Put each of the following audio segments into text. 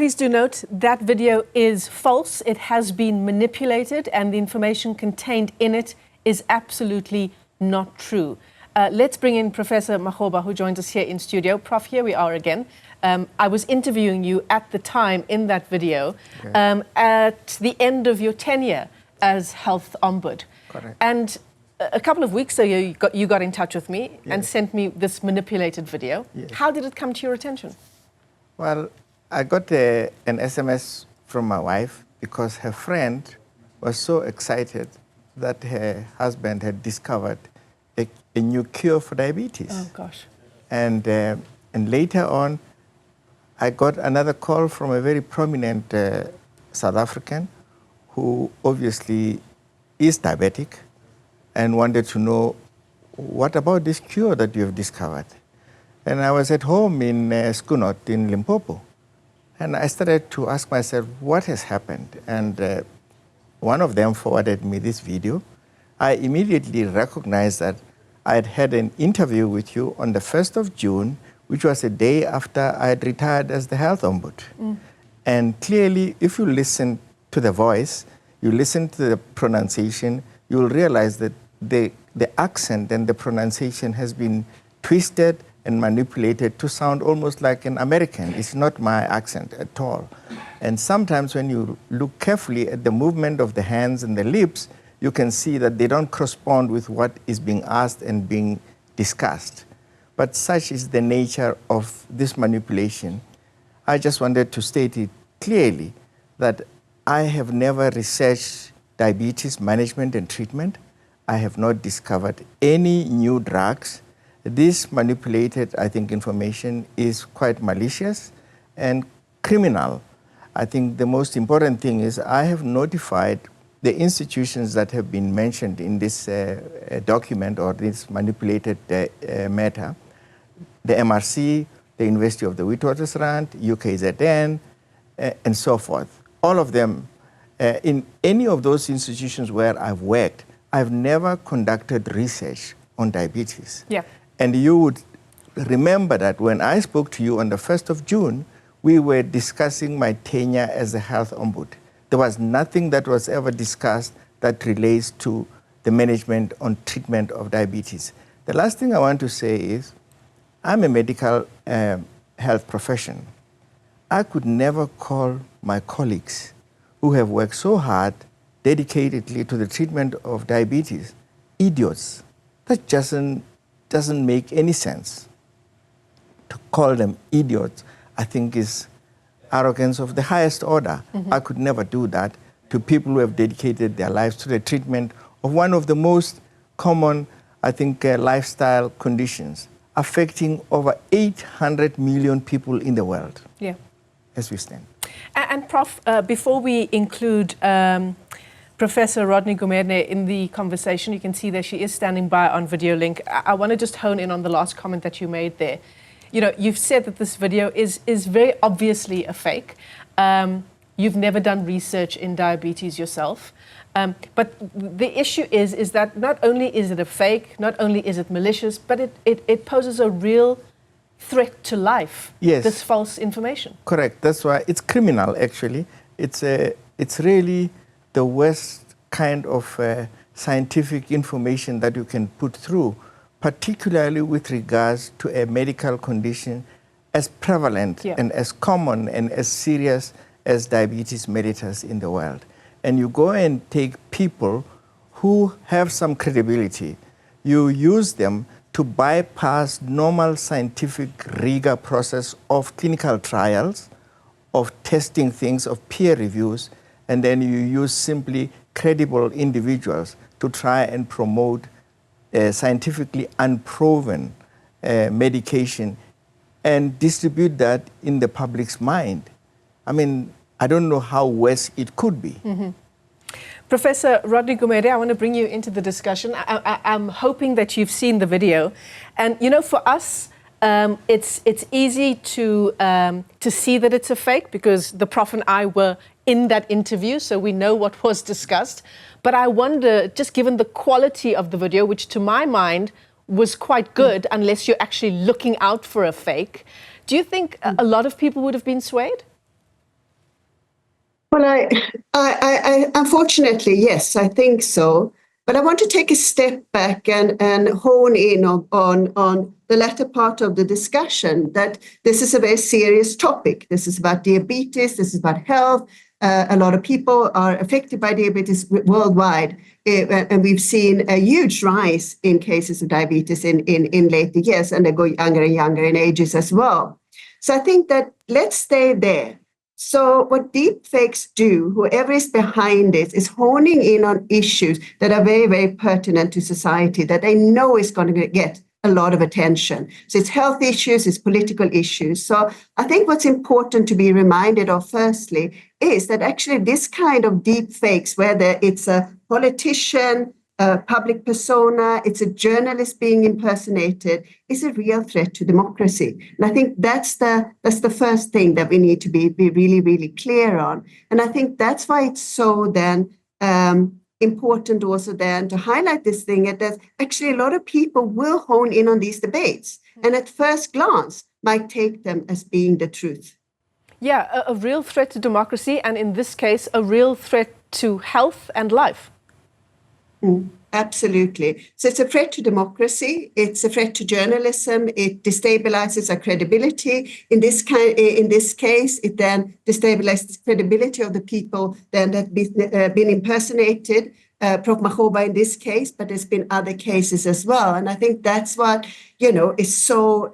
please do note that video is false. It has been manipulated and the information contained in it is absolutely not true. Let's bring in Professor Makgoba, who joins us here in studio. Prof, here we are again. I was interviewing you at the time in that video, at the end of your tenure as Health Ombud. Correct. And a couple of weeks ago, you got in touch with me and sent me this manipulated video. Yes. How did it come to your attention? Well, I got an SMS from my wife because her friend was so excited that her husband had discovered a new cure for diabetes. Oh, gosh. And later on, I got another call from a very prominent South African who obviously is diabetic and wanted to know, what about this cure that you have discovered? And I was at home in Skunot in Limpopo. And I started to ask myself, what has happened? And one of them forwarded me this video. I immediately recognized that I had had an interview with you on the 1st of June, which was a day after I had retired as the Health Ombud. And clearly, if you listen to the voice, you listen to the pronunciation, you will realize that the accent and the pronunciation has been twisted and manipulated to sound almost like an American. It's not my accent at all. And sometimes when you look carefully at the movement of the hands and the lips, you can see that they don't correspond with what is being asked and being discussed. But such is the nature of this manipulation. I just wanted to state it clearly that I have never researched diabetes management and treatment. I have not discovered any new drugs. This manipulated, I think, information is quite malicious and criminal. I think the most important thing is I have notified the institutions that have been mentioned in this document or this manipulated matter, the MRC, the University of the Witwatersrand, UKZN, and so forth. All of them, in any of those institutions where I've worked, I've never conducted research on diabetes. Yeah. And you would remember that when I spoke to you on the 1st of June, we were discussing my tenure as a Health Ombud. There was nothing that was ever discussed that relates to the management on treatment of diabetes. The last thing I want to say is, I'm a medical health professional. I could never call my colleagues who have worked so hard, dedicatedly to the treatment of diabetes, idiots. That doesn't make any sense. To call them idiots, I think is arrogance of the highest order. I could never do that to people who have dedicated their lives to the treatment of one of the most common, I think, lifestyle conditions affecting over 800 million people in the world as we stand. And Prof, before we include Professor Rodny-Gumede in the conversation, you can see that she is standing by on video link. I want to just hone in on the last comment that you made there. You know, you've said that this video is very obviously a fake. You've never done research in diabetes yourself. But the issue is that not only is it a fake, not only is it malicious, but it poses a real threat to life, this false information. Correct. That's why it's criminal, actually. It's really the worst kind of scientific information that you can put through, particularly with regards to a medical condition as prevalent and as common and as serious as diabetes mellitus in the world. And you go and take people who have some credibility, you use them to bypass normal scientific rigor process of clinical trials, of testing things, of peer reviews, and then you use simply credible individuals to try and promote scientifically unproven medication and distribute that in the public's mind. I mean, I don't know how worse it could be. Professor Rodny-Gumede, I want to bring you into the discussion. I'm hoping that you've seen the video. And, you know, for us, it's easy to see that it's a fake because the Prof and I were in that interview, so we know what was discussed. But I wonder, just given the quality of the video, which to my mind was quite good, unless you're actually looking out for a fake, do you think a lot of people would have been swayed? Well, unfortunately, yes, I think so. But I want to take a step back and hone in on the latter part of the discussion, that this is a very serious topic. This is about diabetes, this is about health. A lot of people are affected by diabetes worldwide, and we've seen a huge rise in cases of diabetes in later years, and they go younger and younger in ages as well. So I think that let's stay there. So what deepfakes do, whoever is behind it, is honing in on issues that are very, very pertinent to society, that they know is going to get a lot of attention. So it's health issues, it's political issues. So I think what's important to be reminded of, firstly, is that actually this kind of deepfakes, whether it's a politician, a public persona, it's a journalist being impersonated, is a real threat to democracy. And I think that's the first thing that we need to be really, really clear on. And I think that's why it's so then important also then to highlight this thing, that actually a lot of people will hone in on these debates and at first glance might take them as being the truth. Yeah, a real threat to democracy, and in this case, a real threat to health and life. Absolutely. So it's a threat to democracy. It's a threat to journalism. It destabilizes our credibility. In this case, it then destabilizes the credibility of the people then that have been impersonated. Prof. Makgoba in this case, but there's been other cases as well. And I think that's what, is so,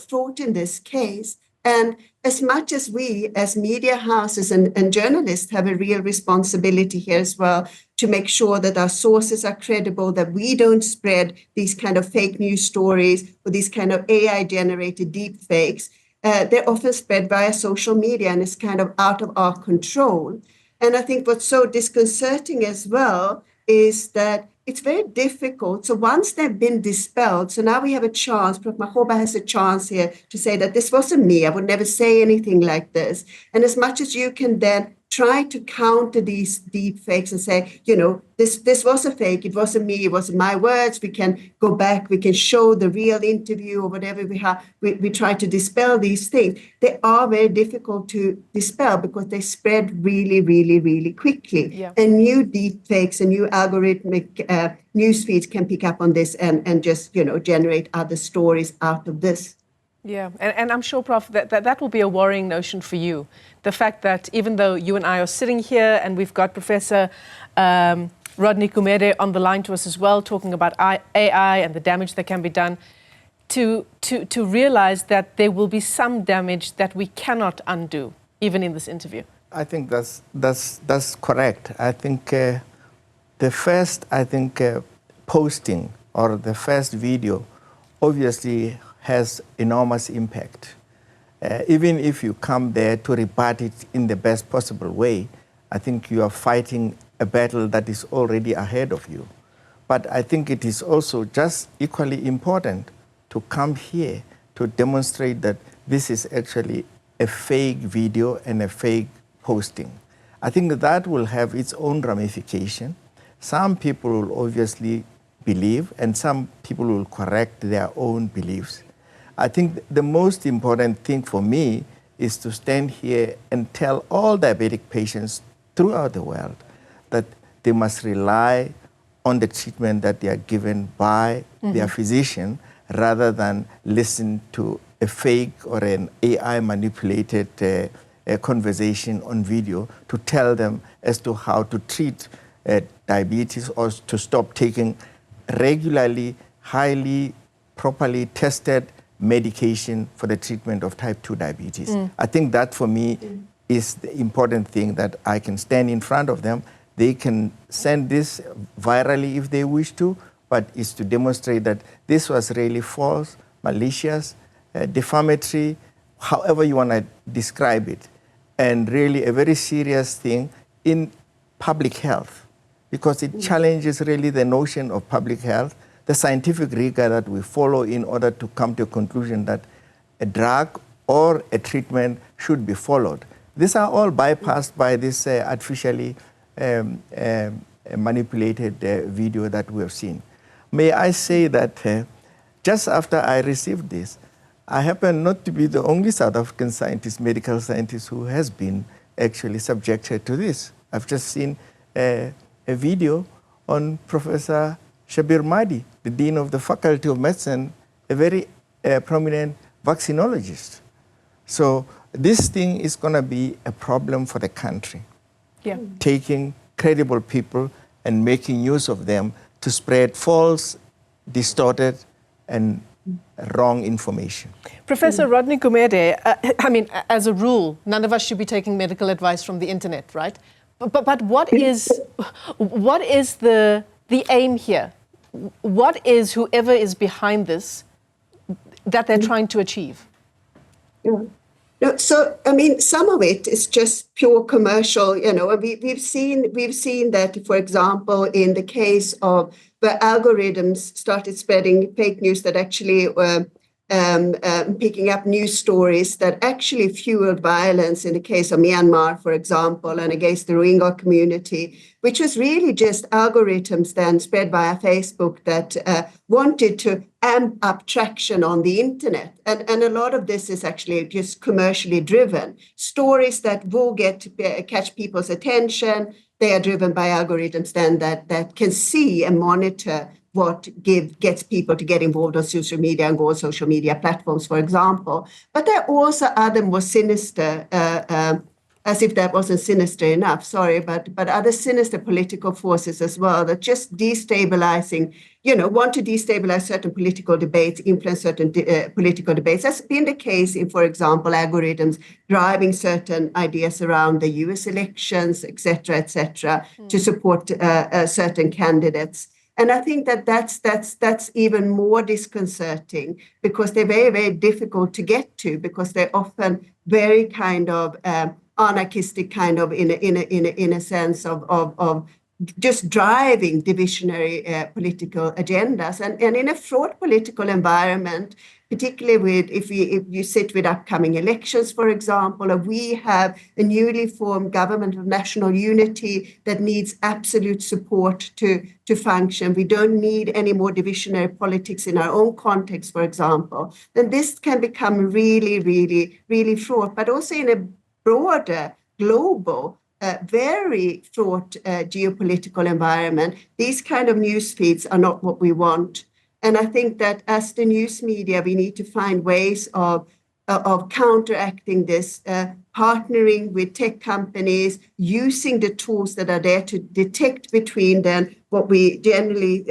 fraught in this case. And as much as we, as media houses and journalists, have a real responsibility here as well to make sure that our sources are credible, that we don't spread these kind of fake news stories or these kind of AI-generated deep fakes. They're often spread via social media, and it's kind of out of our control. And I think what's so disconcerting as well is that it's very difficult. So once they've been dispelled, so now we have a chance, Prof. Makgoba has a chance here to say that this wasn't me, I would never say anything like this. And as much as you can then try to counter these deep fakes and say, this was a fake, it wasn't me, it wasn't my words, we can go back, we can show the real interview or whatever we have, we try to dispel these things. They are very difficult to dispel because they spread really, really, really quickly. Yeah. And new deep fakes and new algorithmic news feeds can pick up on this and just, generate other stories out of this. Yeah, and I'm sure, Prof, that will be a worrying notion for you. The fact that even though you and I are sitting here and we've got Professor Rodny-Gumede on the line to us as well, talking about AI and the damage that can be done, to realize that there will be some damage that we cannot undo, even in this interview. I think that's correct. I think the first, posting or the first video obviously has enormous impact. Even if you come there to rebut it in the best possible way, I think you are fighting a battle that is already ahead of you. But I think it is also just equally important to come here to demonstrate that this is actually a fake video and a fake posting. I think that will have its own ramification. Some people will obviously believe, and some people will correct their own beliefs. I think the most important thing for me is to stand here and tell all diabetic patients throughout the world that they must rely on the treatment that they are given by their physician rather than listen to a fake or an AI manipulated conversation on video to tell them as to how to treat diabetes or to stop taking regularly, highly, properly tested medication for the treatment of type 2 diabetes. I think that for me is the important thing, that I can stand in front of them. They can send this virally if they wish to, but it's to demonstrate that this was really false, malicious, defamatory, however you want to describe it, and really a very serious thing in public health, because it challenges really the notion of public health, the scientific rigor that we follow in order to come to a conclusion that a drug or a treatment should be followed. These are all bypassed by this artificially manipulated video that we have seen. May I say that just after I received this, I happen not to be the only South African scientist, medical scientist, who has been actually subjected to this. I've just seen a video on Professor Shabir Mahdi, the Dean of the Faculty of Medicine, a very prominent vaccinologist. So this thing is going to be a problem for the country. Yeah. Taking credible people and making use of them to spread false, distorted, and wrong information. Professor Rodny-Gumede, I mean, as a rule, none of us should be taking medical advice from the internet, right? But what is the aim here? What is whoever is behind this that they're trying to achieve? Yeah. No, so I mean, some of it is just pure commercial. You know, we've seen that, for example, in the case of where algorithms started spreading fake news that actually picking up news stories that actually fueled violence in the case of Myanmar, for example, and against the Rohingya community, which was really just algorithms then spread via Facebook that wanted to amp up traction on the internet. And a lot of this is actually just commercially driven. Stories that will catch people's attention, they are driven by algorithms then that can see and monitor what gets people to get involved on social media and go on social media platforms, for example. But there are also other more sinister, as if that wasn't sinister enough, sorry, but other sinister political forces as well that just destabilizing, want to destabilize certain political debates, influence certain political debates. That's been the case in, for example, algorithms driving certain ideas around the US elections, et cetera, to support certain candidates. And I think that's even more disconcerting because they're very, very difficult to get to because they're often very kind of anarchistic, kind of in a sense of just driving divisionary political agendas. And in a fraught political environment, particularly if you sit with upcoming elections, for example, or we have a newly formed government of national unity that needs absolute support to function. We don't need any more divisionary politics in our own context, for example. Then this can become really, really, really fraught, but also in a broader, global, very fraught geopolitical environment. These kind of news feeds are not what we want. And I think that as the news media, we need to find ways of counteracting this, partnering with tech companies, using the tools that are there to detect between then what we generally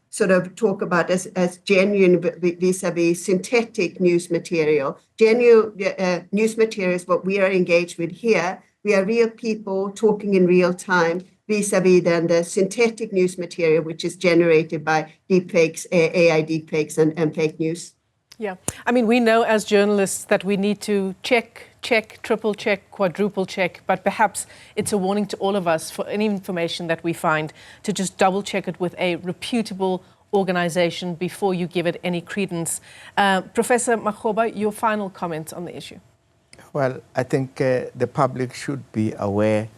sort of talk about as genuine vis-a-vis synthetic news material. Genuine news material is what we are engaged with here. We are real people talking in real time, vis-a-vis then the synthetic news material, which is generated by deepfakes, AI deepfakes and fake news. Yeah, I mean, we know as journalists that we need to check, triple check, quadruple check, but perhaps it's a warning to all of us for any information that we find to just double check it with a reputable organization before you give it any credence. Professor Makgoba, your final comments on the issue. Well, I think the public should be aware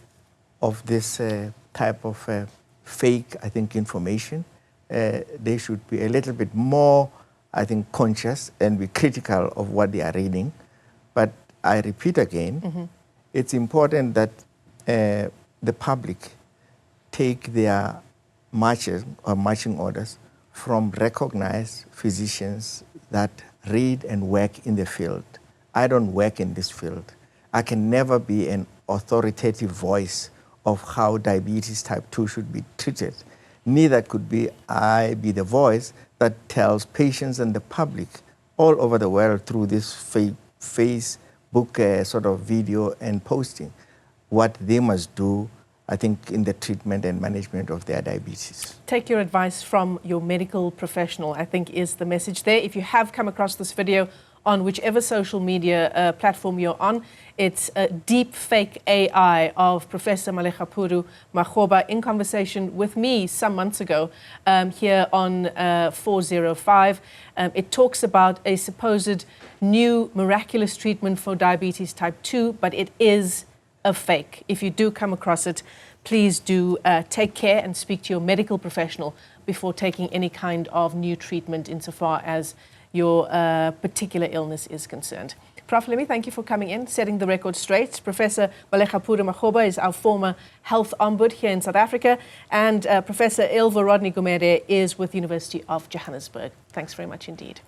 of this type of fake, I think, information. They should be a little bit more, I think, conscious and be critical of what they are reading. But I repeat again, it's important that the public take their marching orders from recognized physicians that read and work in the field. I don't work in this field. I can never be an authoritative voice of how diabetes type 2 should be treated. Neither could I be the voice that tells patients and the public all over the world through this Facebook sort of video and posting what they must do, I think, in the treatment and management of their diabetes. Take your advice from your medical professional, I think, is the message there. If you have come across this video on whichever social media platform you're on, it's a deepfake AI of Professor Malegapuru Makgoba in conversation with me some months ago here on 405. It talks about a supposed new miraculous treatment for diabetes type 2, but it is a fake. If you do come across it, please do take care and speak to your medical professional before taking any kind of new treatment insofar as your particular illness is concerned. Prof, let me thank you for coming in, setting the record straight. Professor Malegapuru Makgoba is our former health ombud here in South Africa, and Professor Ylva Rodny-Gumede is with the University of Johannesburg. Thanks very much indeed.